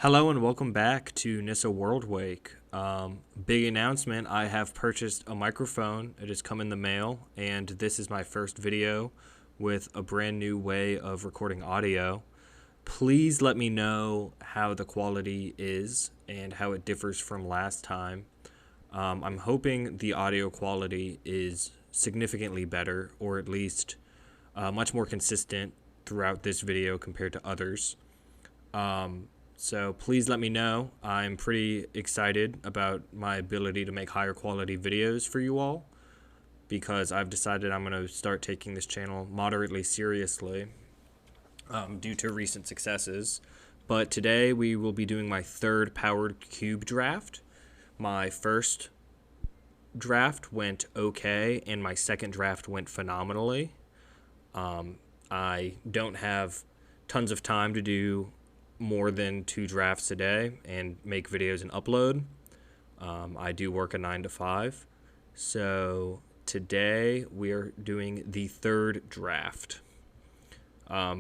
Hello and welcome back to Nissa World Wake. Big announcement, I have purchased a microphone. It has come in the mail, and this is my first video with a brand new way of recording audio. Please let me know how the quality is and how it differs from last time. I'm hoping the audio quality is significantly better, or at least much more consistent throughout this video compared to others. So please let me know. I'm pretty excited about my ability to make higher quality videos for you all because I've decided I'm going to start taking this channel moderately seriously due to recent successes. But today we will be doing my third powered cube draft. My first draft went okay and my second draft went phenomenally. I don't have tons of time to do more than 2 drafts a day and make videos and upload. I do work a 9 to 5. So today we are doing the third draft.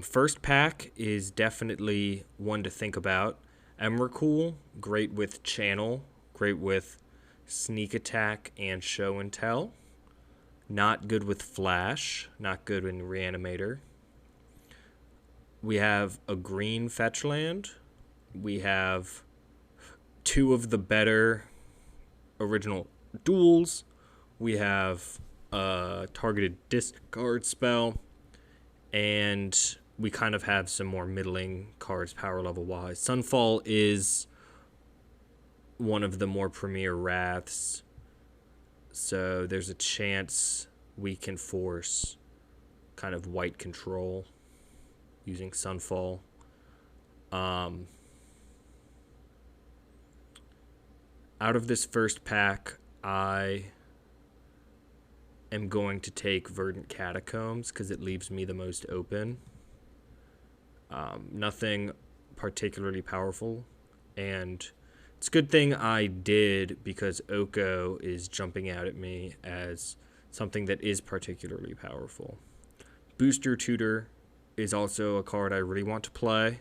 First pack is definitely one to think about. Emrakul, great with channel, great with sneak attack and show and tell. Not good with flash, not good in reanimator. We have a green fetch land. We have 2 of the better original duels. We have a targeted discard spell. And we kind of have some more middling cards power level wise. Sunfall is one of the more premier wraths. So there's a chance we can force kind of white control using Sunfall. Out of this first pack, I am going to take Verdant Catacombs because it leaves me the most open. Nothing particularly powerful, and it's a good thing I did because Oko is jumping out at me as something that is particularly powerful. Booster Tutor is also a card I really want to play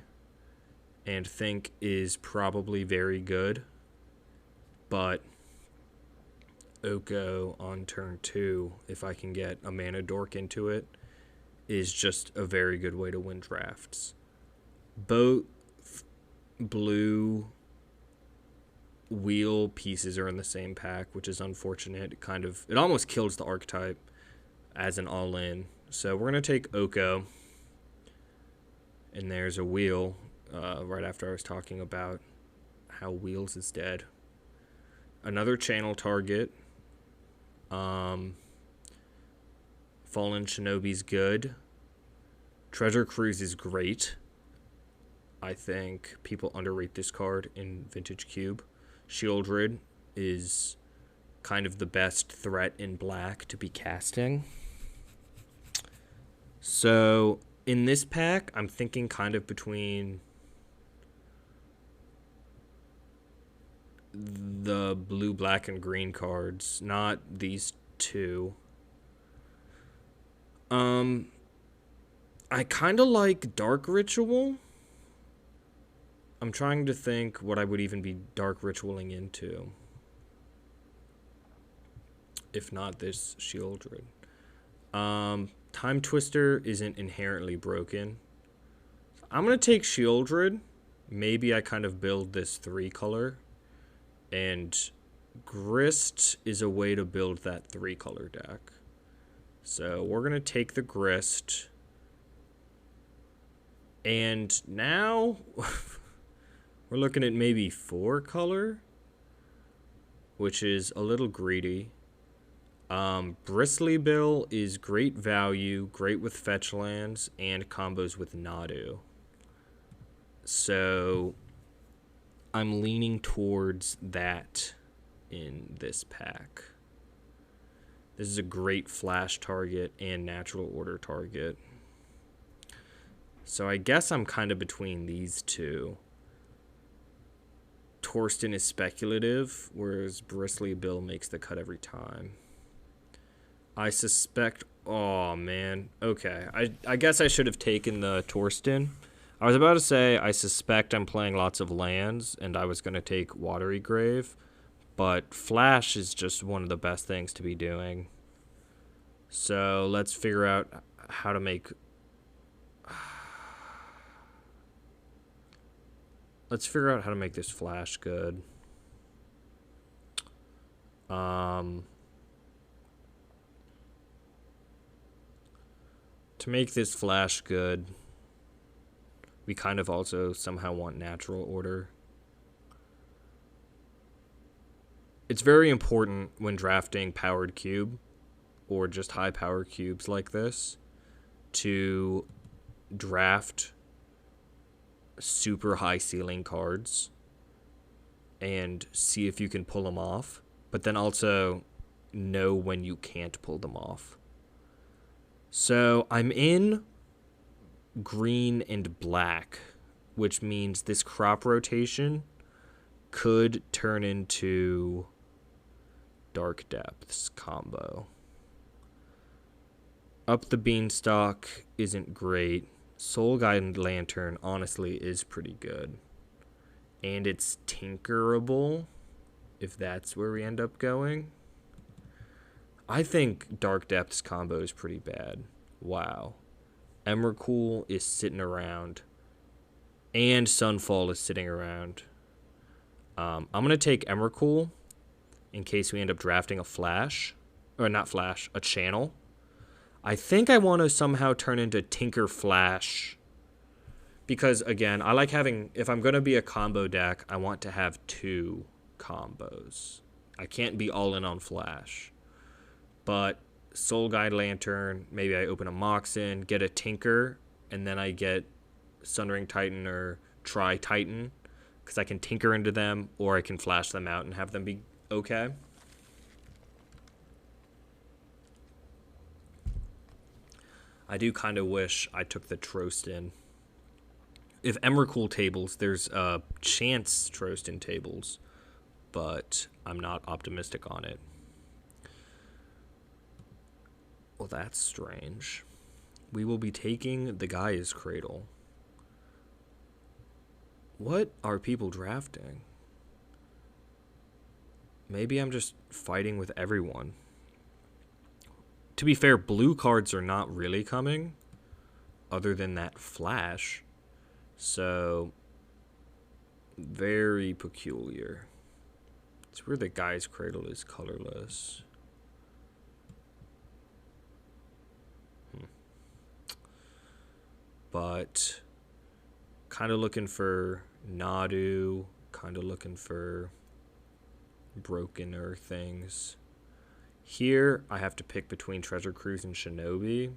and think is probably very good, but Oko on turn 2, if I can get a mana dork into it, is just a very good way to win drafts. Both blue wheel pieces are in the same pack, which is unfortunate. It almost kills the archetype as an all-in. So we're going to take Oko. And there's a wheel right after I was talking about how Wheels is dead. Another channel target. Fallen Shinobi's good. Treasure Cruise is great. I think people underrate this card in Vintage Cube. Shieldred is kind of the best threat in black to be casting. So in this pack, I'm thinking kind of between the blue, black, and green cards, not these 2. I kind of like Dark Ritual. I'm trying to think what I would even be Dark Ritualing into, if not this Shieldred. Time Twister isn't inherently broken. I'm going to take Shieldred. Maybe I kind of build this 3 color. And Grist is a way to build that 3 color deck. So we're going to take the Grist. And now we're looking at maybe 4 color, which is a little greedy. Bristly Bill is great value, great with fetch lands, and combos with Nadu. So I'm leaning towards that in this pack. This is a great flash target and natural order target. So I guess I'm kind of between these 2. Torsten is speculative, whereas Bristly Bill makes the cut every time. I suspect... Oh, man. Okay. I guess I should have taken the Torsten. I was about to say I suspect I'm playing lots of lands, and I was going to take Watery Grave, but Flash is just one of the best things to be doing. So let's figure out how to make... Let's figure out how to make this Flash good. To make this Flash good, we kind of also somehow want natural order. It's very important when drafting powered cube, or just high power cubes like this, to draft super high ceiling cards and see if you can pull them off, but then also know when you can't pull them off. So I'm in green and black, which means this crop rotation could turn into Dark Depths combo. Up the Beanstalk isn't great. Soul Guide Lantern honestly is pretty good. And it's tinkerable, if that's where we end up going. I think Dark Depths combo is pretty bad. Wow. Emrakul is sitting around. And Sunfall is sitting around. I'm going to take Emrakul in case we end up drafting a Flash. Or not Flash, a Channel. I think I want to somehow turn into Tinker Flash. Because, again, I like having... If I'm going to be a combo deck, I want to have 2 combos. I can't be all in on Flash. But Soul Guide Lantern, maybe I open a Moxen, get a Tinker, and then I get Sundering Titan or Tri-Titan. Because I can Tinker into them, or I can Flash them out and have them be okay. I do kind of wish I took the Trostin. If Emrakul tables, there's a chance Trostin tables, but I'm not optimistic on it. Well, that's strange. We will be taking the Gaia's Cradle. What are people drafting? Maybe I'm just fighting with everyone. To be fair, blue cards are not really coming, other than that Flash. So, very peculiar. It's where the Gaia's Cradle is colorless. But, kind of looking for Nadu, kind of looking for brokener things. Here, I have to pick between Treasure Cruise and Shinobi.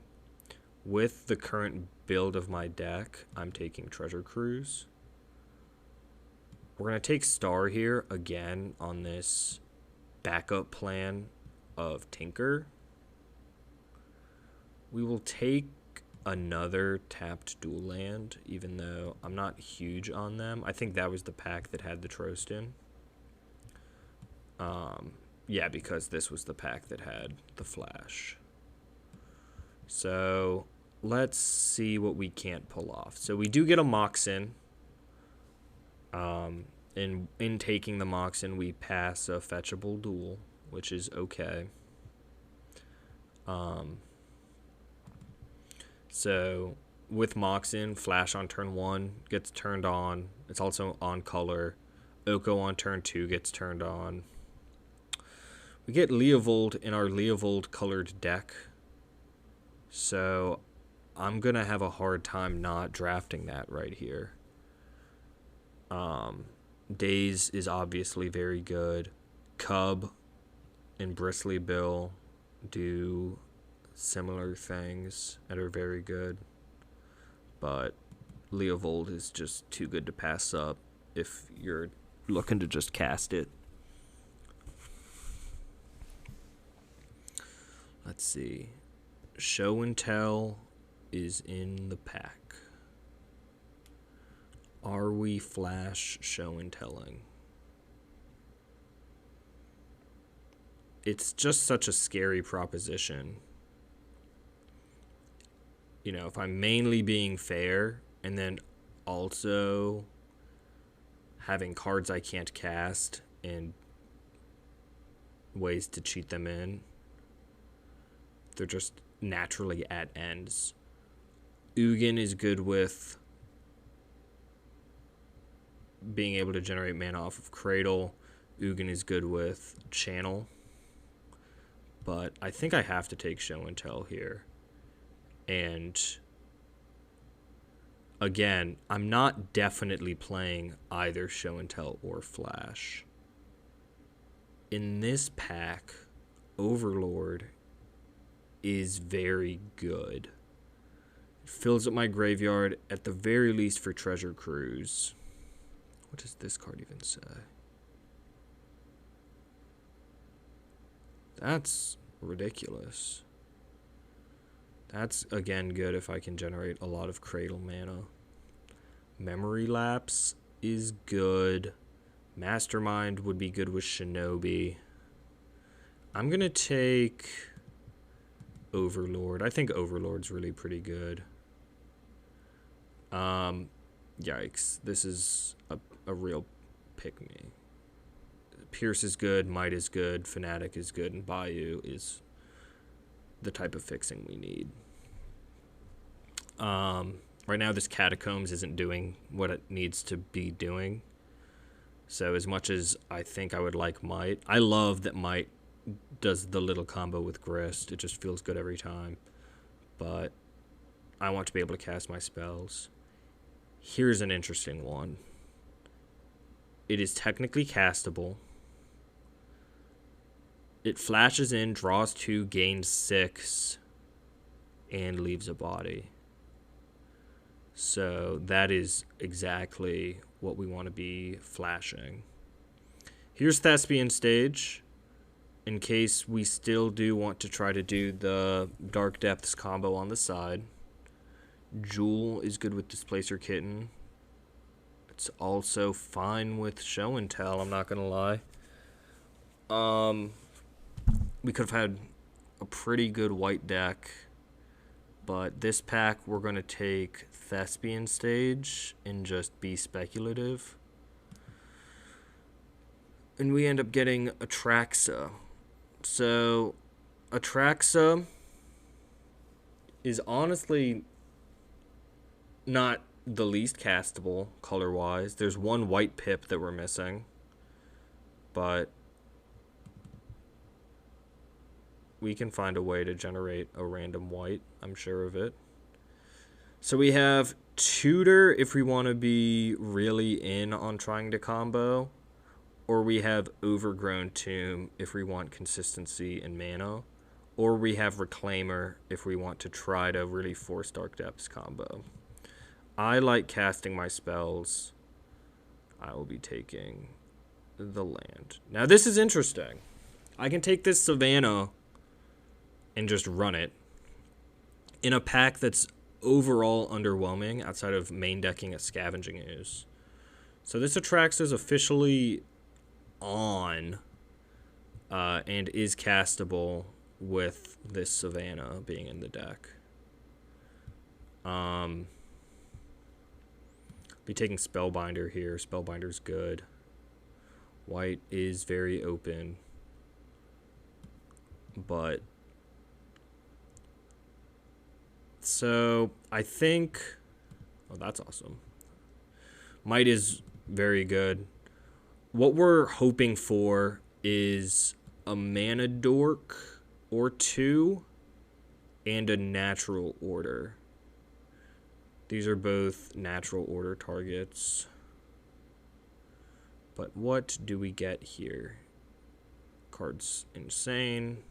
With the current build of my deck, I'm taking Treasure Cruise. We're going to take Star here again on this backup plan of Tinker. We will take another tapped dual land, even though I'm not huge on them. I think that was the pack that had the Trostin. Yeah, because this was the pack that had the Flash. So, let's see what we can't pull off. So, we do get a Moxen. In taking the Moxen, we pass a fetchable duel, which is okay. So, with Moxen, Flash on turn 1 gets turned on. It's also on color. Oko on turn 2 gets turned on. We get Leovold in our Leovold colored deck. So, I'm going to have a hard time not drafting that right here. Daze is obviously very good. Cub and Bristly Bill do similar things and are very good. But Leovold is just too good to pass up if you're looking to just cast it. Let's see. Show and Tell is in the pack. Are we Flash Show and Telling? It's just such a scary proposition. You know, if I'm mainly being fair, and then also having cards I can't cast and ways to cheat them in. They're just naturally at ends. Ugin is good with being able to generate mana off of Cradle. Ugin is good with Channel. But I think I have to take Show and Tell here. And again, I'm not definitely playing either Show and Tell or Flash. In this pack, Overlord is very good. It fills up my graveyard at the very least for Treasure Cruise. What does this card even say? That's ridiculous. That's, again, good if I can generate a lot of Cradle mana. Memory Lapse is good. Mastermind would be good with Shinobi. I'm going to take Overlord. I think Overlord's really pretty good. Yikes. This is a real pick-me. Pierce is good, Might is good, Fanatic is good, and Bayou is the type of fixing we need. Right now, this Catacombs isn't doing what it needs to be doing. So as much as I think I would like Might, I love that Might does the little combo with Grist. It just feels good every time. But I want to be able to cast my spells. Here's an interesting one. It is technically castable. It flashes in, draws 2, gains 6, and leaves a body. So that is exactly what we want to be flashing. Here's Thespian Stage, in case we still do want to try to do the Dark Depths combo on the side. Jewel is good with Displacer Kitten. It's also fine with Show and Tell, I'm not going to lie. We could have had a pretty good white deck, but this pack we're going to take Thespian Stage and just be speculative. And we end up getting Atraxa. So, Atraxa is honestly not the least castable color-wise. There's one white pip that we're missing, but we can find a way to generate a random white. I'm sure of it. So we have Tutor if we want to be really in on trying to combo, or we have Overgrown Tomb if we want consistency and mana, or we have Reclaimer if we want to try to really force Dark Depths combo. I like casting my spells. I will be taking the land. Now this is interesting. I can take this Savannah and just run it in a pack that's overall underwhelming outside of main decking a Scavenging Ooze. So this Atraxa is officially on and is castable with this Savannah being in the deck. Be taking Spellbinder here. Spellbinder's good. White is very open, but so I think, oh, that's awesome. Might is very good. What we're hoping for is a Mana Dork or 2 and a Natural Order. These are both Natural Order targets. But what do we get here? Card's insane.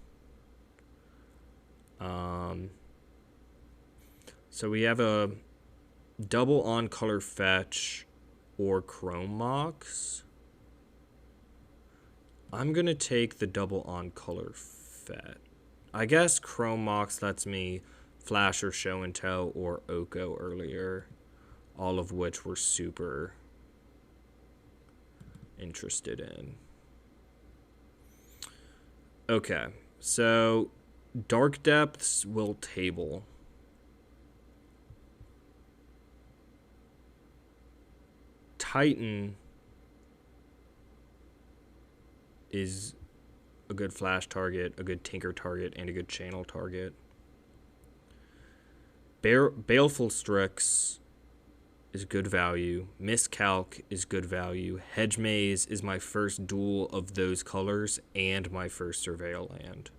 So we have a double on color fetch or Chrome Mox. I'm going to take the double on color fetch. I guess Chrome Mox lets me flash or Show and Tell or Oko earlier, all of which we're super interested in. Okay, so Dark Depths will table. Titan is a good flash target, a good tinker target, and a good channel target. Baleful Strix is good value. Miscalc is good value. Hedge Maze is my first duel of those colors and my first Surveil land.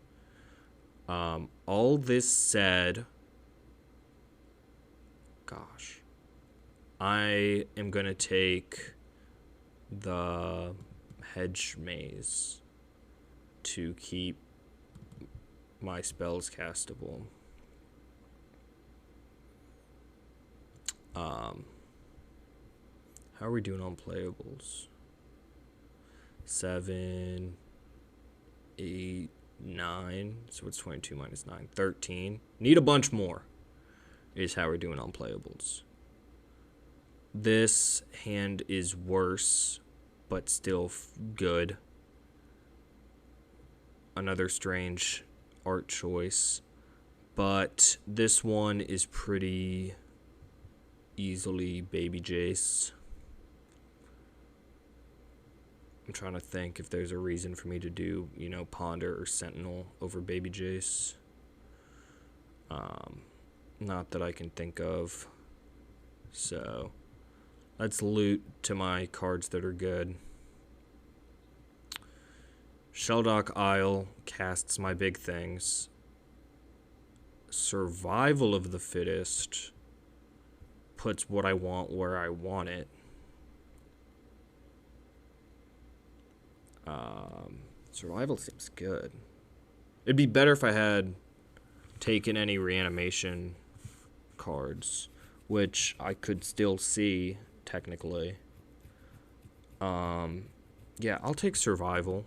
All this said, gosh, I am going to take the Hedge Maze to keep my spells castable. How are we doing on playables? 7, 8, 9. So it's 22 minus 9. 13. Need a bunch more is how we're doing on playables. This hand is worse, but still good. Another strange art choice. But this one is pretty easily Baby Jace. I'm trying to think if there's a reason for me to do, you know, Ponder or Sentinel over Baby Jace. Not that I can think of. So, let's loot to my cards that are good. Sheldock Isle casts my big things. Survival of the Fittest puts what I want where I want it. Survival seems good. It'd be better if I had taken any reanimation cards, which I could still see technically. Yeah, I'll take survival.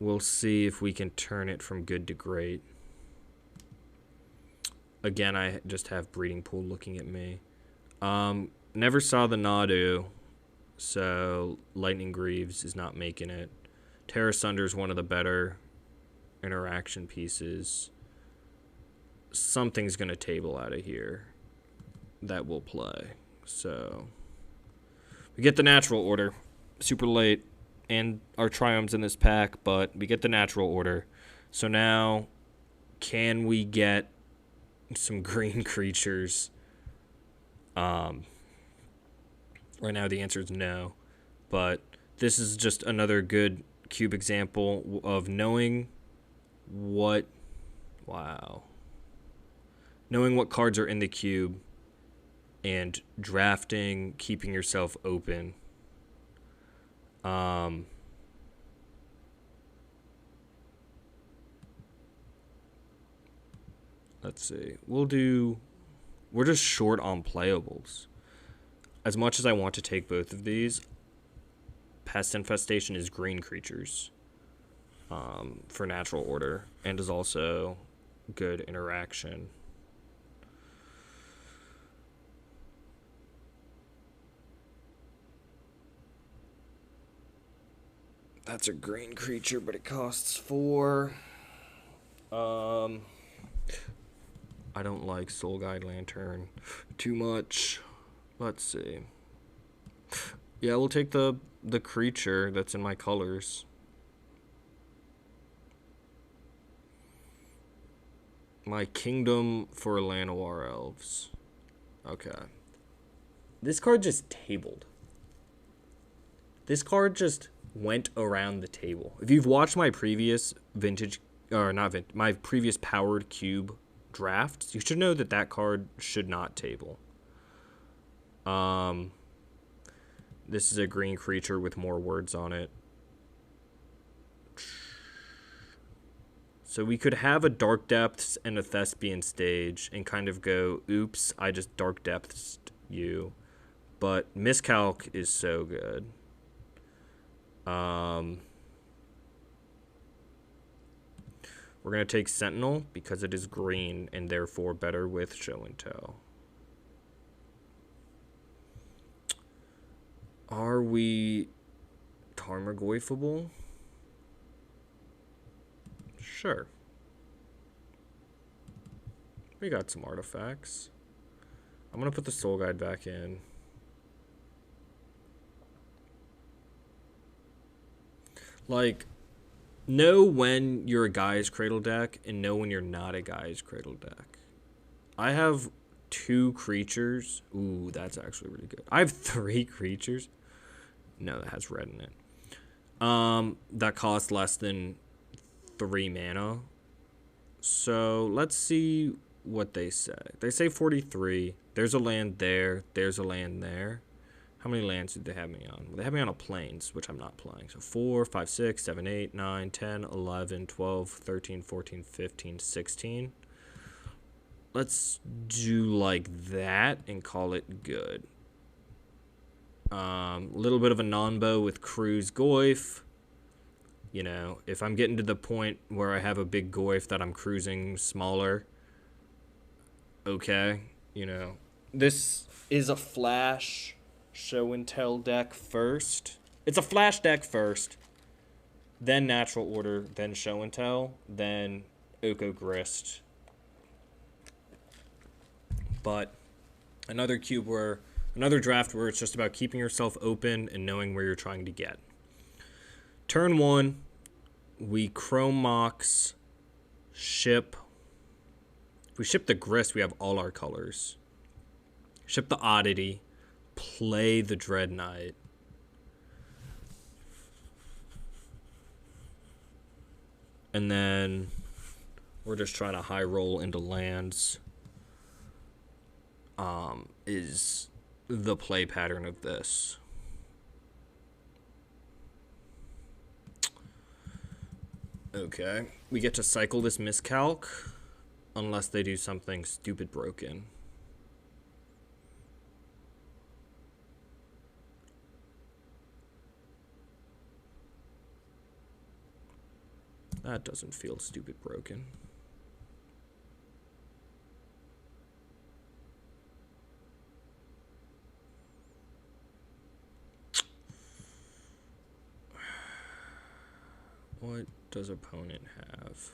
We'll see if we can turn it from good to great. Again, I just have Breeding Pool looking at me. Never saw the Nadu, so Lightning Greaves is not making it. Terra Sunder is one of the better interaction pieces. Something's going to table out of here that will play. So, we get the natural order. Super late. And our Triumphs in this pack, but we get the natural order. So now, can we get some green creatures? Right now the answer is no. But this is just another good cube example of knowing what... Wow. Knowing what cards are in the cube and drafting, keeping yourself open. Let's see. We're just short on playables. As much as I want to take both of these, Pest Infestation is green creatures for natural order and is also good interaction. That's a green creature, but it costs 4. I don't like Soul Guide Lantern too much. Let's see. Yeah, we'll take the creature that's in my colors. My Kingdom for Llanowar Elves. Okay. This card just tabled. This card just went around the table. If you've watched my previous my previous powered cube drafts, you should know that that card should not table. This is a green creature with more words on it. So we could have a Dark Depths and a Thespian Stage and kind of go, oops, I just Dark Depths you. But Miscalc is so good. We're going to take Sentinel because it is green and therefore better with Show and Tell. Are we Tarmogoyfable? Sure. We got some artifacts. I'm going to put the Soul Guide back in. Like, know when you're a Guy's Cradle deck and know when you're not a Guy's Cradle deck. I have 2 creatures. Ooh, that's actually really good. I have 3 creatures. No, that has red in it. That cost less than 3 mana. So let's see what they say. They say 43. There's a land there. There's a land there. How many lands did they have me on? Well, they have me on a plains, which I'm not playing. So 4, 5, 6, 7, 8, 9, 10, 11, 12, 13, 14, 15, 16. Let's do like that and call it good. Little bit of a non-bow with Cruise Goyf. You know, if I'm getting to the point where I have a big Goyf that I'm cruising smaller, okay, you know. This is a flash show and tell deck first. It's a flash deck first, then natural order, then show and tell, then Oko Grist. But another draft where it's just about keeping yourself open and knowing where you're trying to get. Turn 1, we Chrome Mox, ship. If we ship the Grist, we have all our colors. Ship the Oddity, play the Dread Knight. And then we're just trying to high roll into lands. Is the play pattern of this. Okay, we get to cycle this miscalc unless they do something stupid broken. That doesn't feel stupid broken. What does opponent have?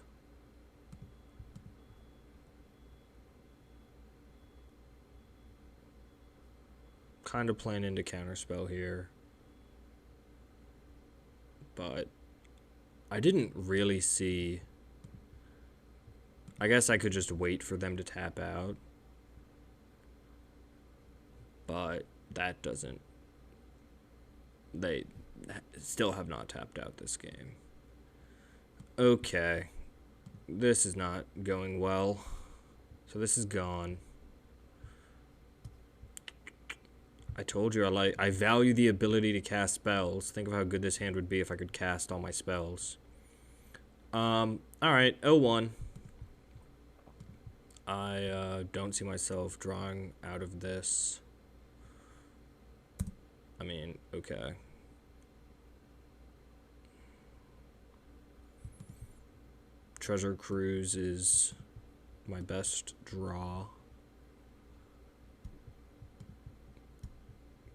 Kind of playing into counterspell here. But I didn't really see... I guess I could just wait for them to tap out. But that doesn't... They still have not tapped out this game. Okay. This is not going well. So this is gone. I told you I value the ability to cast spells. Think of how good this hand would be if I could cast all my spells. Alright, 0-1. I don't see myself drawing out of this. I mean, okay. Treasure Cruise is my best draw.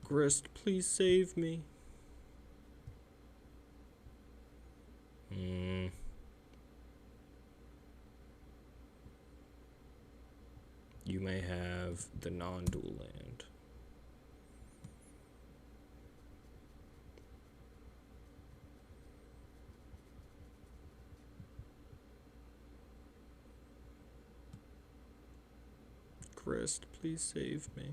Grist, please save me. You may have the non-dual land. Grist, please save me.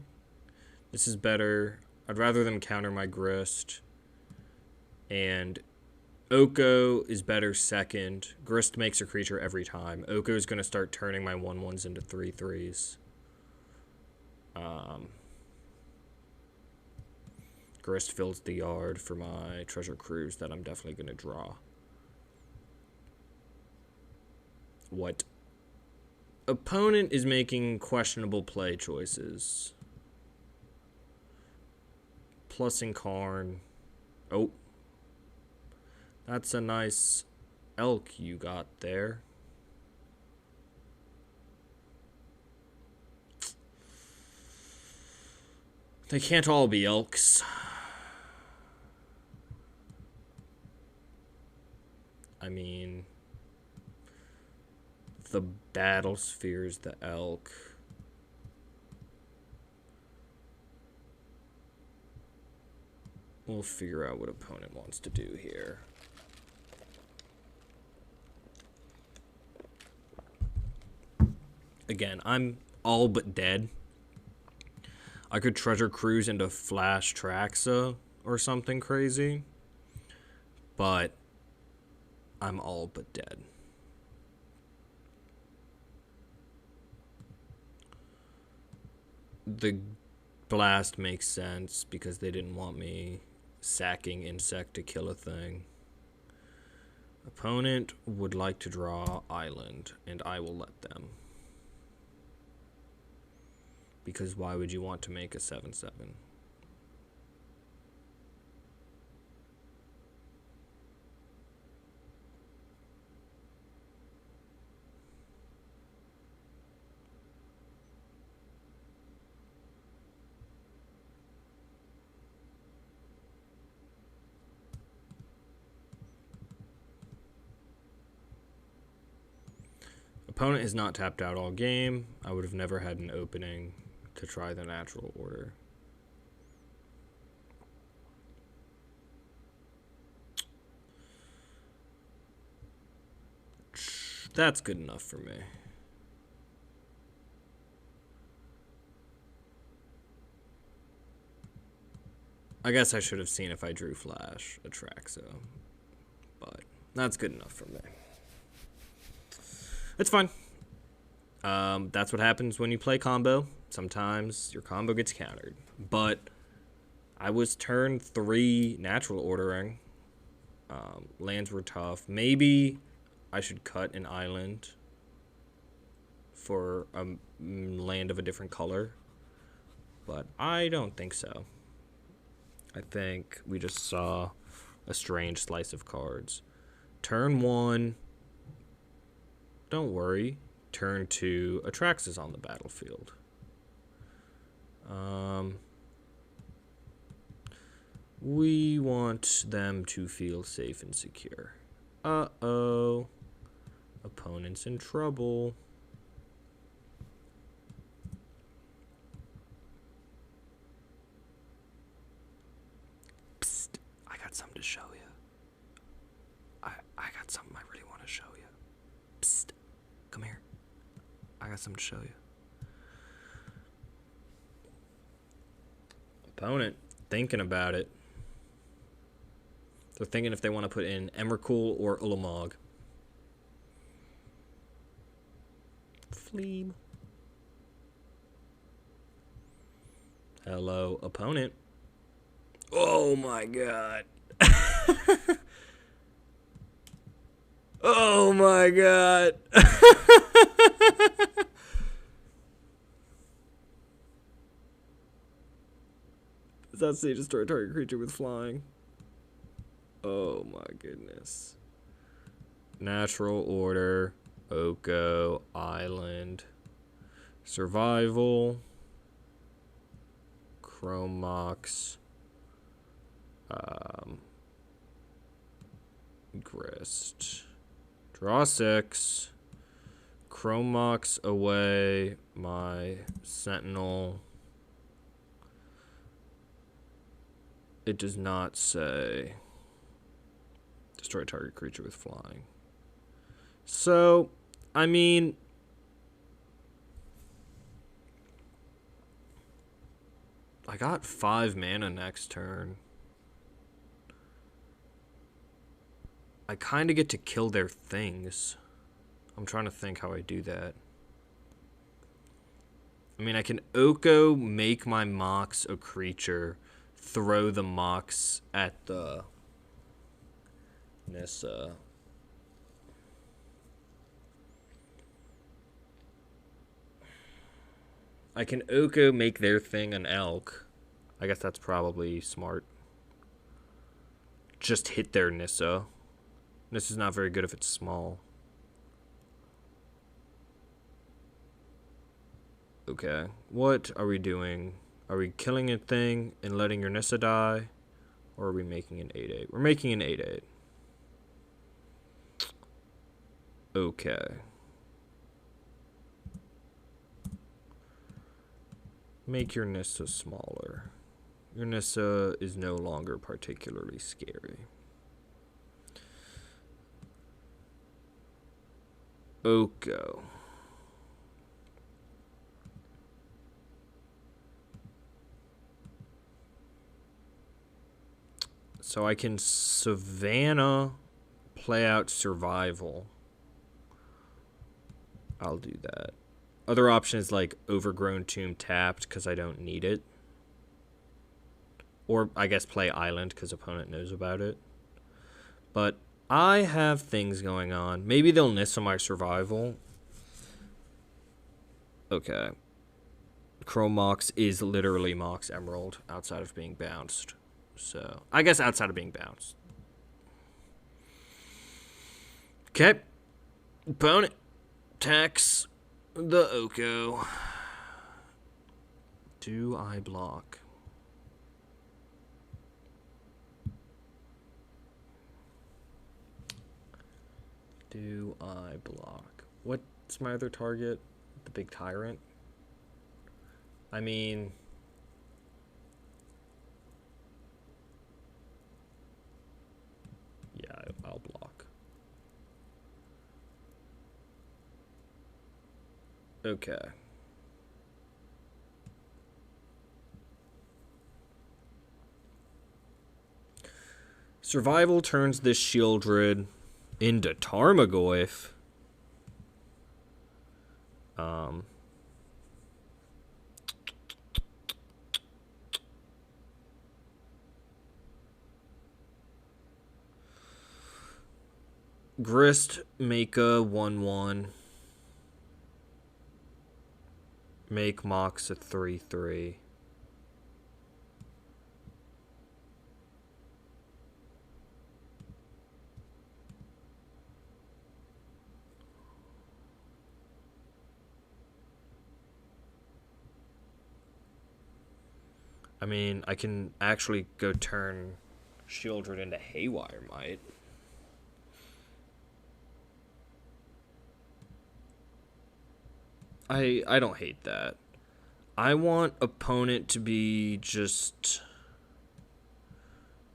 This is better. I'd rather them counter my Grist. And Oko is better second. Grist makes a creature every time. Oko is going to start turning my 1/1s into 3/3s. Grist fills the yard for my Treasure Cruise that I'm definitely going to draw. What? Opponent is making questionable play choices. Plussing Karn. Oh. That's a nice elk you got there. They can't all be elks. I mean, the battle sphere is the elk. We'll figure out what opponent wants to do here. Again, I'm all but dead. I could treasure cruise into Flash Traxa or something crazy, but I'm all but dead. The blast makes sense because they didn't want me sacking insect to kill a thing. Opponent would like to draw island, and I will let them. Because why would you want to make a 7/7? Opponent has not tapped out all game. I would have never had an opening to try the natural order. That's good enough for me. I guess I should have seen if I drew Flash Atraxa, but that's good enough for me. It's fine. That's what happens when you play combo. Sometimes your combo gets countered. But I was turn 3 natural ordering. Lands were tough. Maybe I should cut an island for a land of a different color. But I don't think so. I think we just saw a strange slice of cards. Turn 1... Don't worry. Turn 2, Atraxa is on the battlefield. We want them to feel safe and secure. Uh-oh. Opponent's in trouble. Psst. I got something to show you. I got something I really want to show you. Psst. Come here. I got something to show you. Opponent thinking about it. They're thinking if they want to put in Emrakul or Ulamog. Fleeb. Hello, opponent. Oh my god. Oh my god. Does that say destroy target creature with flying? Oh my goodness. Natural order, Oko, island, survival, Chromox, Grist. Draw 6. Chromox away my Sentinel. It does not say destroy target creature with flying. So, I mean, I got 5 mana next turn. I kind of get to kill their things. I'm trying to think how I do that. I mean, I can Oko, make my Mox a creature, throw the Mox at the Nissa. I can Oko, make their thing an elk. I guess that's probably smart. Just hit their Nissa. This is not very good if it's small. Okay, what are we doing? Are we killing a thing and letting your Nissa die? Or are we making an 8/8? We're making an 8/8. Okay. Make your Nissa smaller. Your Nissa is no longer particularly scary. Oko. So I can Savannah, play out Survival. I'll do that. Other option is like Overgrown Tomb tapped because I don't need it. Or I guess play Island because opponent knows about it. But I have things going on. Maybe they'll Nissa my Survival. Okay. Chrome Mox is literally Mox Emerald outside of being bounced. So, I guess outside of being bounced. Okay. Opponent attacks the Oko. Do I block? Do I block? What's my other target? The big tyrant? I mean... yeah, I'll block. Okay. Survival turns this Shieldred into Tarmogoyf. Grist, make a 1/1. Make Mox a 3/3. I mean, I can actually go turn Shieldred into Haywire Might. I don't hate that. I want opponent to be just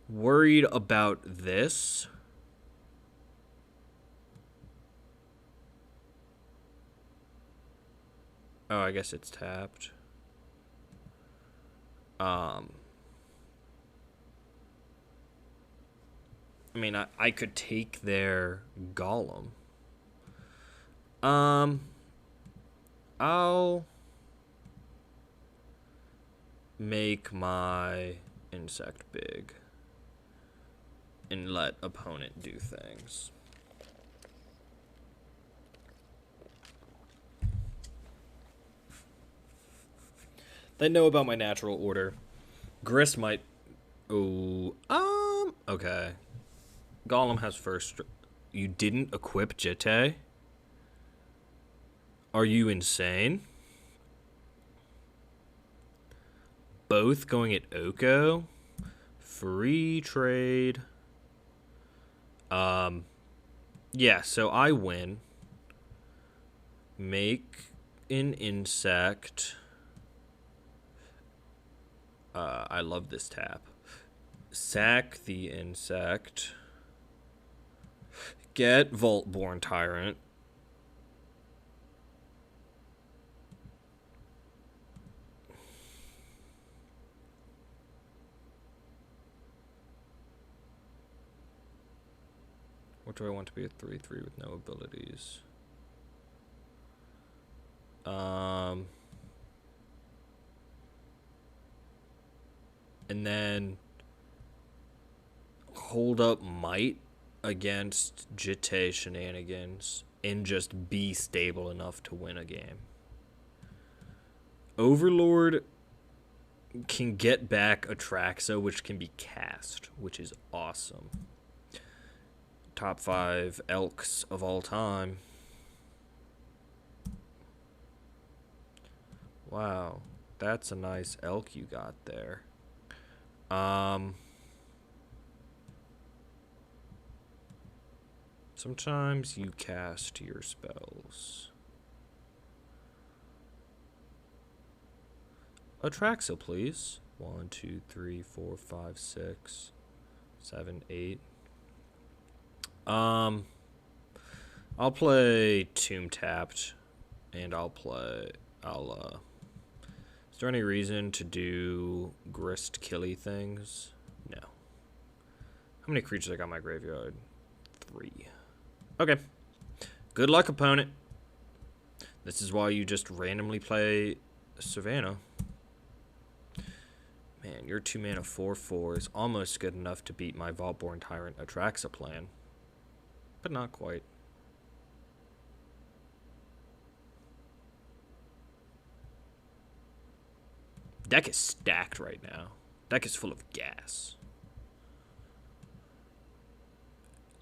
worried about this. Oh, I guess it's tapped. I mean, I could take their Golem. I'll make my insect big and let opponent do things. They know about my natural order. Grist might... oh, okay. Golem has first... You didn't equip Jitte? Are you insane? Both going at Oko? Free trade. Yeah, so I win. Make an insect. I love this tap. Sack the insect. Get Vaultborn Tyrant. What do I want to be a 3/3 with no abilities? And then hold up Might against Jitte shenanigans and just be stable enough to win a game. Overlord can get back Atraxa, which can be cast, which is awesome. Top 5 elks of all time. Wow, that's a nice elk you got there. Sometimes you cast your spells. Atraxa, please. 1, 2, 3, 4, 5, 6, 7, 8. I'll play Tomb Tapped, and is there any reason to do Grist Killy things? No. How many creatures I got in my graveyard? 3. Okay. Good luck, opponent. This is why you just randomly play Savannah. Man, your 2-mana 4/4 is almost good enough to beat my Vaultborn Tyrant Atraxa plan. But not quite. Deck is stacked right now. Deck is full of gas.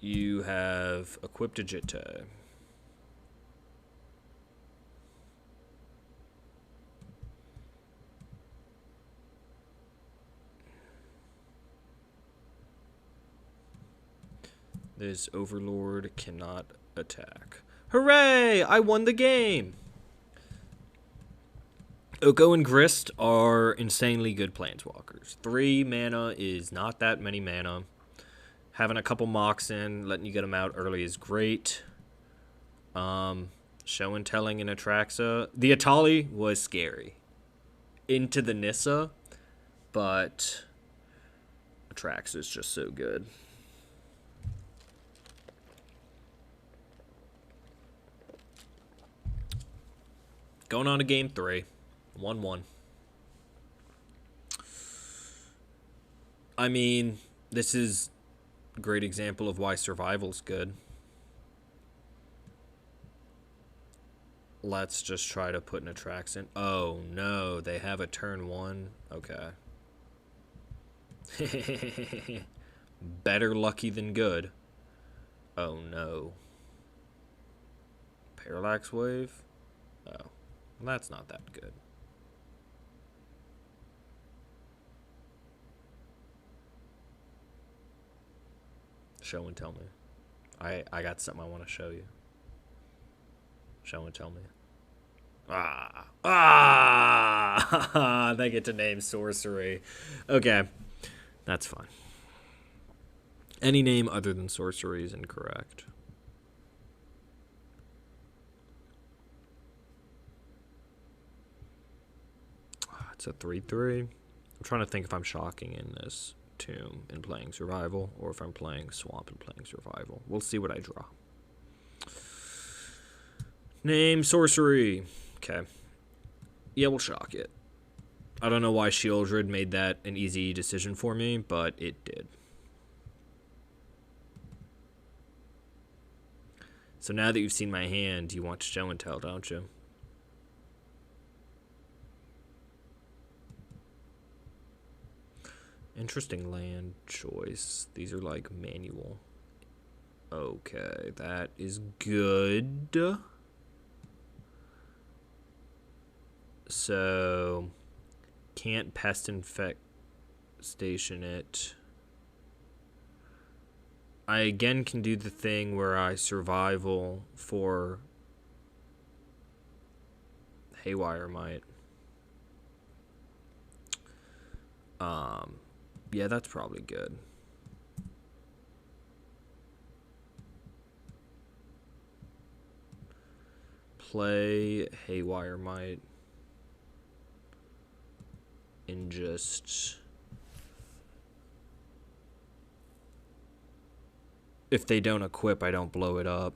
You have equipped a Jitte. This Overlord cannot attack. Hooray! I won the game! Oko and Grist are insanely good planeswalkers. 3 mana is not that many mana. Having a couple mocks in, letting you get them out early is great. Show and telling in Atraxa. The Atali was scary. Into the Nissa, but Atraxa is just so good. Going on to game 3. 1-1. I mean, this is a great example of why survival's good. Let's just try to put an Atraxa in. Oh, no. They have a turn 1. Okay. Better lucky than good. Oh, no. Parallax Wave? Oh. Well, that's not that good. Show and tell me. I got something I want to show you. Show and tell me. They get to name sorcery. Okay. That's fine. Any name other than sorcery is incorrect. It's a 3/3. I'm trying to think if I'm shocking in this Tomb and playing survival, or if I'm playing Swamp and playing survival. We'll see what I draw. Name sorcery. Okay. Yeah, we'll shock it. I don't know why Shieldred made that an easy decision for me, but it did. So now that you've seen my hand, you want to show and tell, don't you? Interesting land choice. These are like manual. Okay, that is good. So, can't pest infestation it. I again can do the thing where I survival for Haywire Might. Yeah, that's probably good. Play Haywire Might. And just... if they don't equip, I don't blow it up.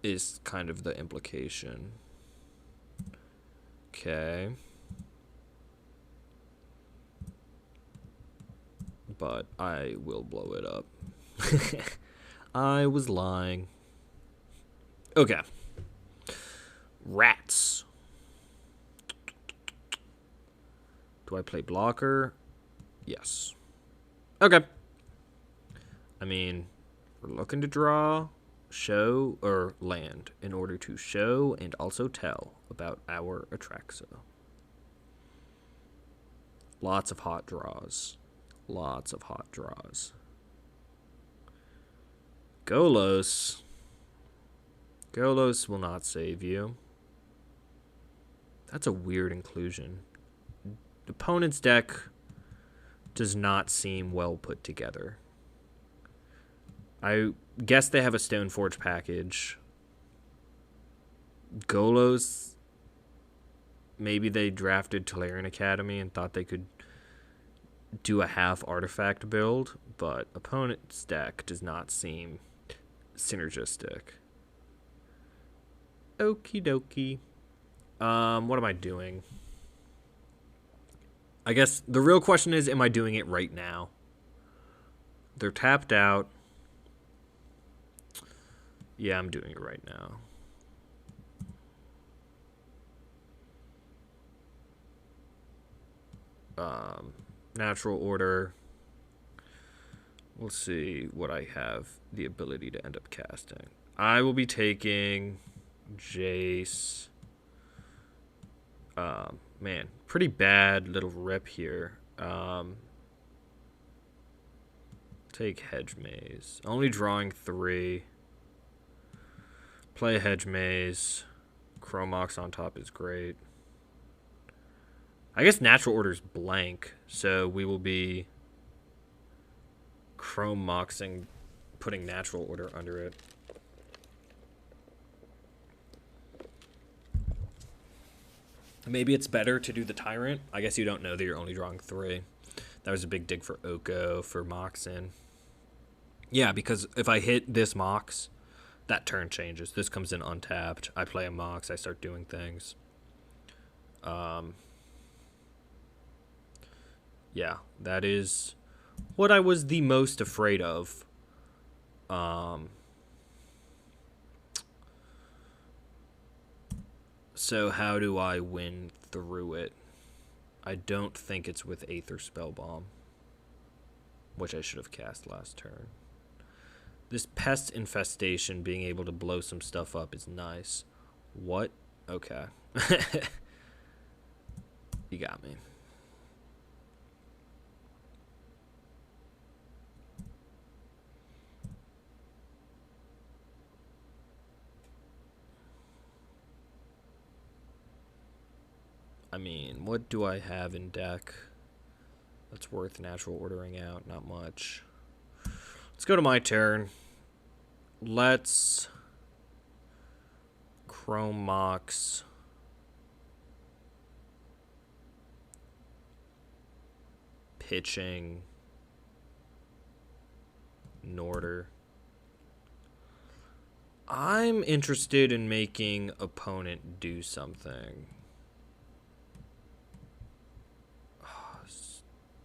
Is kind of the implication. Okay. But I will blow it up. I was lying. Okay. Rats. Do I play blocker? Yes. Okay. I mean, we're looking to draw, show, or land in order to show and also tell about our Atraxa. Lots of hot draws. Lots of hot draws. Golos. Golos will not save you. That's a weird inclusion. The opponent's deck does not seem well put together. I guess they have a Stoneforge package. Golos, maybe they drafted Tolarian Academy and thought they could do a half artifact build, but opponent's deck does not seem synergistic. Okie dokie. What am I doing? I guess the real question is, am I doing it right now? They're tapped out. Yeah, I'm doing it right now. Natural order. We'll see what I have the ability to end up casting. I will be taking Jace. Man, pretty bad little rip here. Take Hedge Maze. Only drawing 3. Play Hedge Maze. Chromox on top is great. I guess Natural Order's blank, so we will be Chromoxing, putting Natural Order under it. Maybe it's better to do the Tyrant. I guess you don't know that you're only drawing 3. That was a big dig for Oko, for Moxin. Yeah, because if I hit this Mox, that turn changes. This comes in untapped. I play a Mox. I start doing things. Yeah, that is what I was the most afraid of. So how do I win through it? I don't think it's with Aether Spellbomb, which I should have cast last turn. This Pest Infestation, being able to blow some stuff up, is nice. What? Okay. You got me. I mean, what do I have in deck that's worth natural ordering out? Not much. Let's go to my turn. Let's Chrome Mox. Pitching. Norder. I'm interested in making opponent do something.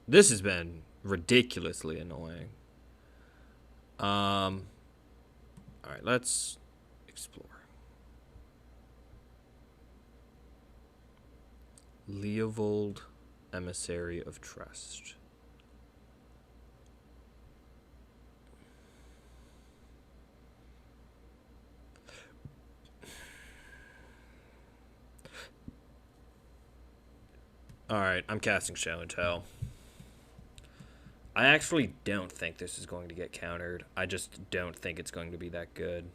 This has been ridiculously annoying. All right, let's explore. Leovold, Emissary of Trust. All right, I'm casting Show and Tell. I actually don't think this is going to get countered. I just don't think it's going to be that good.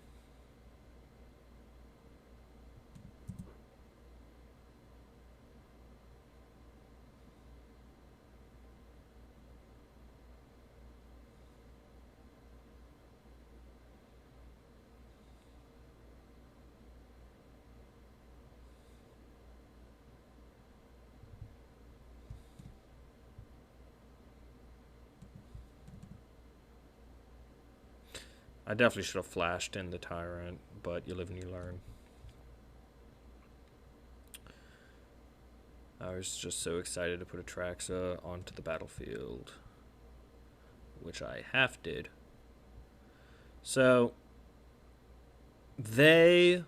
I definitely should have flashed in the Tyrant, but you live and you learn. I was just so excited to put Atraxa onto the battlefield, which I half did. So, they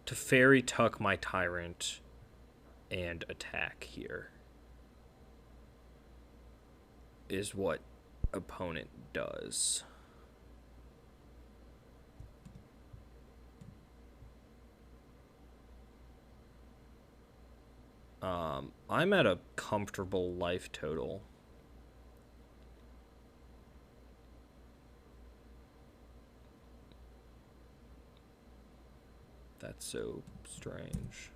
to Fairy Tuck my Tyrant and attack here is what opponent does. I'm at a comfortable life total. That's so strange.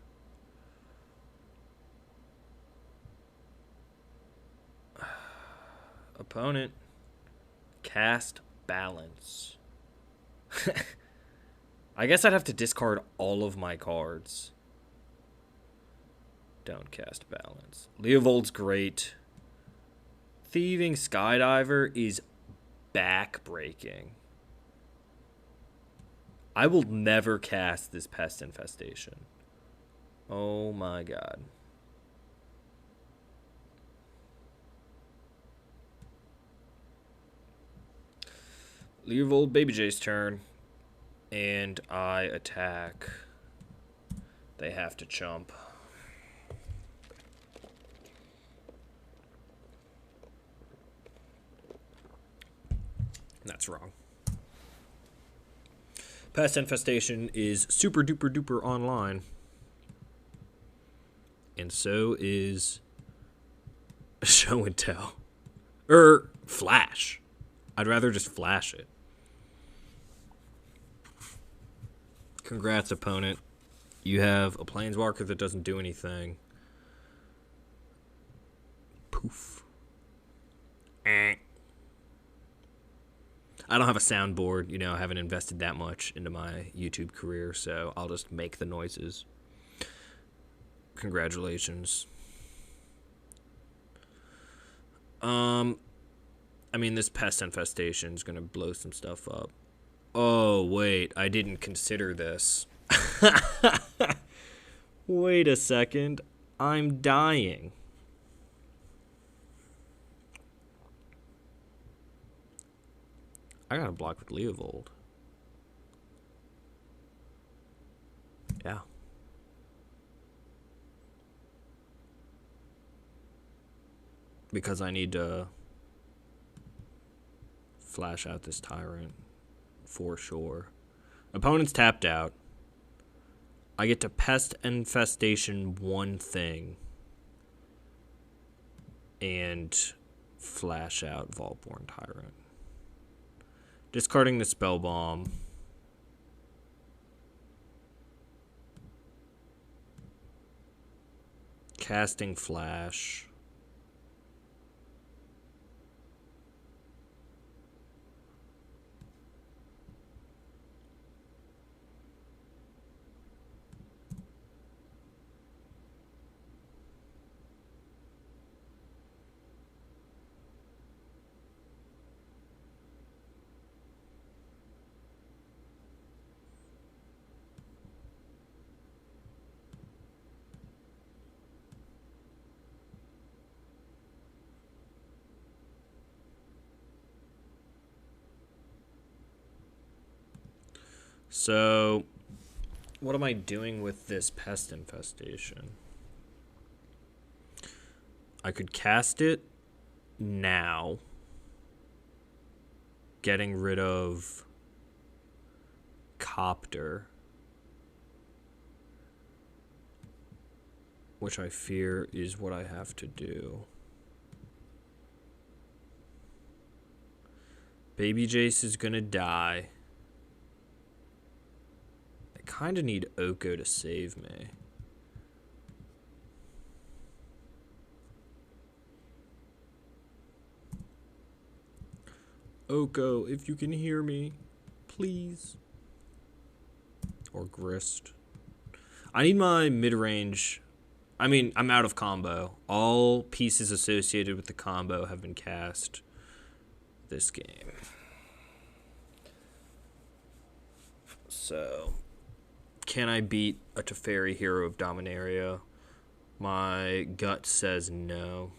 Opponent, cast Balance. I guess I'd have to discard all of my cards. Don't cast Balance. Leovold's great. Thieving Skydiver is back-breaking. I will never cast this Pest Infestation. Oh my god. Leave old Baby J's turn. And I attack. They have to chump. That's wrong. Pest Infestation is super duper duper online. And so is Show and Tell. Flash. I'd rather just flash it. Congrats, opponent. You have a Planeswalker that doesn't do anything. Poof. I don't have a soundboard, you know, I haven't invested that much into my YouTube career, so I'll just make the noises. Congratulations. I mean, this Pest Infestation is going to blow some stuff up. Oh, wait, I didn't consider this. Wait a second. I'm dying. I got to block with Leovold. Yeah. Because I need to flash out this Tyrant for sure. Opponent's tapped out. I get to Pest Infestation one thing and flash out Vaultborn Tyrant. Discarding the Spell Bomb. Casting Flash. So, what am I doing with this Pest Infestation? I could cast it now, getting rid of Copter, which I fear is what I have to do. Baby Jace is gonna die. I kind of need Oko to save me. Oko, if you can hear me, please. Or Grist. I need my mid-range. I mean, I'm out of combo. All pieces associated with the combo have been cast this game. So, can I beat a Teferi, Hero of Dominaria? My gut says no.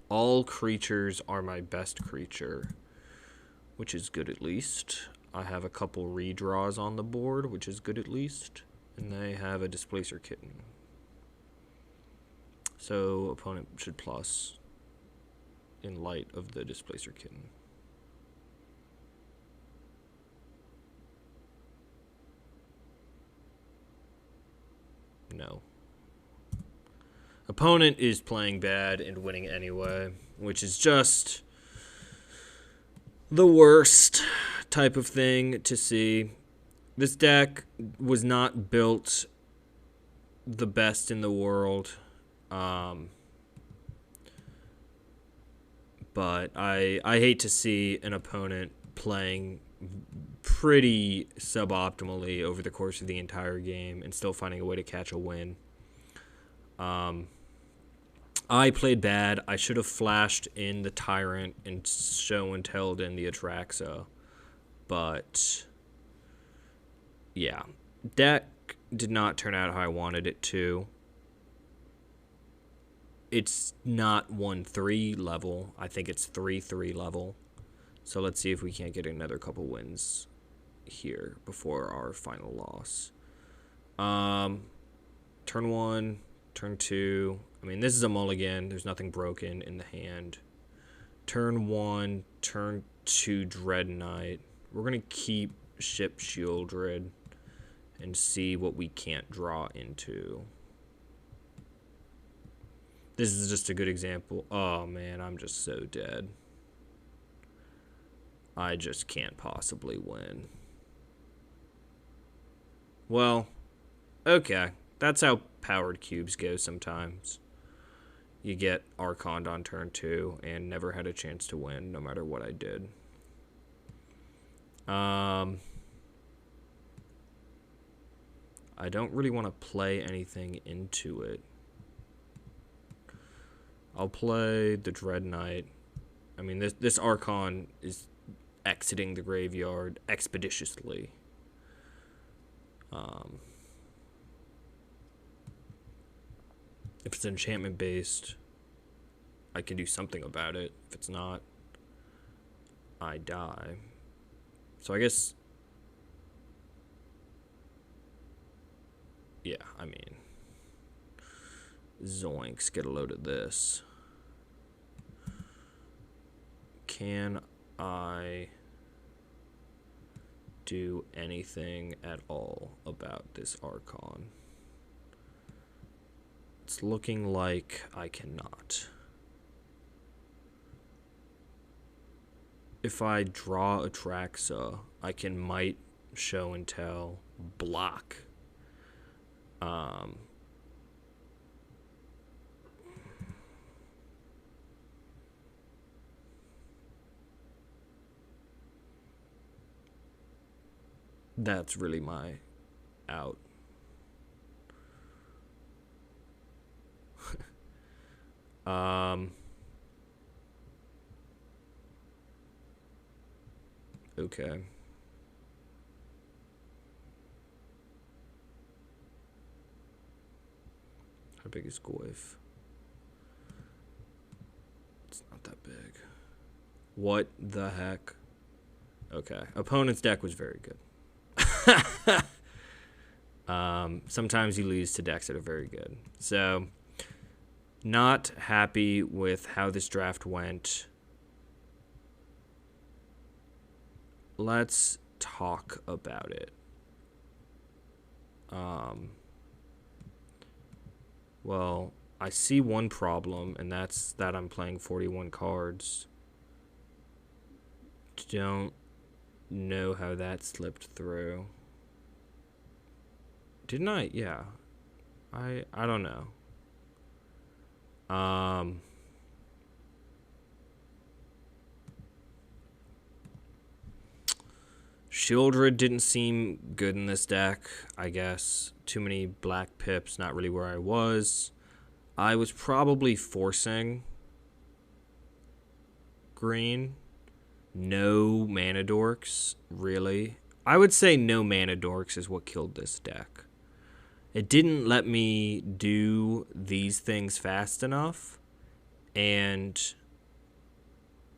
All creatures are my best creature, which is good at least. I have a couple redraws on the board, which is good at least. And they have a Displacer Kitten. So, opponent should plus in light of the Displacer Kitten. No. Opponent is playing bad and winning anyway, which is just the worst type of thing to see. This deck was not built the best in the world, but I hate to see an opponent playing pretty suboptimally over the course of the entire game and still finding a way to catch a win. I played bad. I should have flashed in the Tyrant and show and telled in the Atraxa. But, yeah. Deck did not turn out how I wanted it to. It's not 1-3 level. I think it's 3-3 level. So let's see if we can't get another couple wins here before our final loss. Turn 1, turn 2. I mean, this is a mulligan. There's nothing broken in the hand. Turn 1, turn 2, Dread Knight. We're going to keep Ship Shieldred and see what we can't draw into. This is just a good example. Oh, man, I'm just so dead. I just can't possibly win. Well, okay. That's how powered cubes go sometimes. You get Archon on turn 2 and never had a chance to win no matter what I did. I don't really want to play anything into it. I'll play the Dread Knight. I mean, this Archon is exiting the graveyard expeditiously. If it's enchantment based, I can do something about it. If it's not, I die. So I guess, yeah, I mean, zoinks, get a load of this. Can I do anything at all about this Archon? It's looking like I cannot. If I draw Atraxa, I can might, show and tell, block. That's really my out. Okay. How big is Goyf? It's not that big. What the heck? Okay. Opponent's deck was very good. Sometimes you lose to decks that are very good. So, not happy with how this draft went. Let's talk about it. Well, I see one problem, and that's that I'm playing 41 cards. Don't know how that slipped through. Didn't I? Yeah. I don't know. Shieldred didn't seem good in this deck, I guess. Too many black pips, not really where I was. I was probably forcing green. No mana dorks, really. I would say no mana dorks is what killed this deck. It didn't let me do these things fast enough, and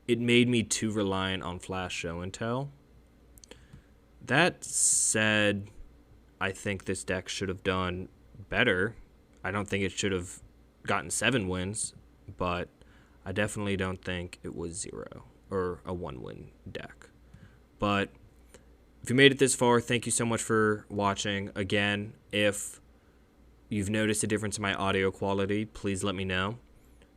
it made me too reliant on flash show and tell. That said, I think this deck should have done better. I don't think it should have gotten 7 wins, but I definitely don't think it was 0 or a 1-win deck. But if you made it this far, thank you so much for watching. Again, if you've noticed a difference in my audio quality, please let me know.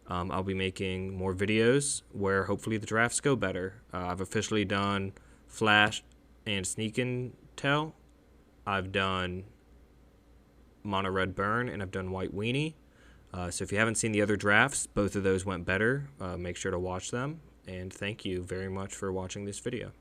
I'll be making more videos where hopefully the drafts go better. I've officially done Flash and Sneak and Tell. I've done Mono Red Burn, and I've done White Weenie. So if you haven't seen the other drafts, both of those went better. Make sure to watch them. And thank you very much for watching this video.